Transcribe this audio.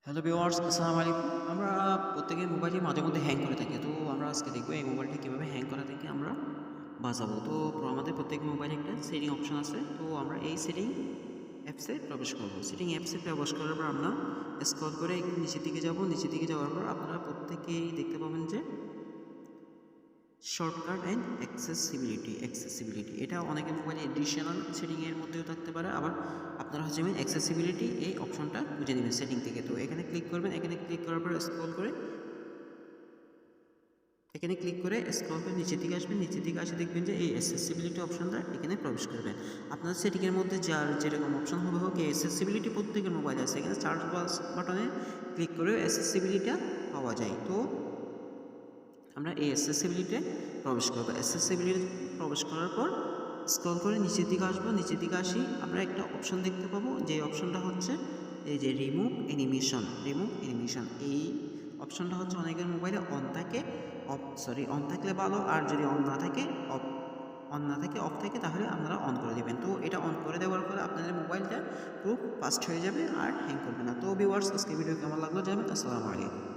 Hello viewers, আসসালামু আলাইকুম। আমরা প্রত্যেকের মোবাইলই মাঝে মধ্যে হ্যাং করে থাকি। তো আমরা আজকে দেখব এই মোবাইলটা কীভাবে হ্যাং করা থেকে আমরা বাঁচাবো। তো আমাদের প্রত্যেকের মোবাইলে একটা সেটিং অপশন আছে। তো আমরা এই সেটিং অ্যাপসে প্রবেশ করব। সেটিং অ্যাপসে প্রবেশ করার পর আমরা স্ক্রল করে একটু নিচের দিকে যাব। নিচের দিকে যাওয়ার পর আপনারা প্রত্যেকেই দেখতে পাবেন যে শর্টকাট অ্যান্ড অ্যাক্সেসিবিলিটি এটা অনেকের মোবাইলে এডিশনাল সেটিংয়ের মধ্যেও থাকতে পারে। আবার আপনারা হচ্ছে অ্যাক্সেসিবিলিটি এই অপশনটা বুঝে নেবেন সেটিং থেকে। তো এখানে ক্লিক করবেন। এখানে ক্লিক করার পর স্ক্রল করে নিচের দিকে আসবেন। নিচের দিকে আসে দেখবেন যে এই অ্যাক্সেসিবিলিটি অপশনটা এখানে প্রবেশ করবেন। আপনার সেটিংয়ের মধ্যে যার যেরকম অপশন হবে হোক, এই অ্যাক্সেসিবিলিটি প্রত্যেকের মোবাইলে আছে। এখানে সার্চ বাটনে ক্লিক করে অ্যাক্সেসিবিলিটিটা পাওয়া যায়। তো আমরা এই অ্যাক্সেসিবিলিটিতে প্রবেশ করব। অ্যাক্সেসিবিলিটি প্রবেশ করার পর স্ক্রল করে নিচের দিকে আসবো। নিচের দিকে আসি আমরা একটা অপশন দেখতে পাবো, যে অপশনটা হচ্ছে এই যে রিমুভ অ্যানিমেশন। এই অপশনটা হচ্ছে অনেকের মোবাইলে অন থাকে, অন থাকলে ভালো, আর যদি অন না থাকে অফ থাকে তাহলে আপনারা অন করে দেবেন। তো এটা অন করে দেওয়ার পরে আপনাদের মোবাইলটা খুব ফাস্ট হয়ে যাবে আর হ্যাং করবে না। তো ভিউয়ার্স, আজকে ভিডিও কেমন লাগলো জানাবেন। আসসালামু আলাইকুম।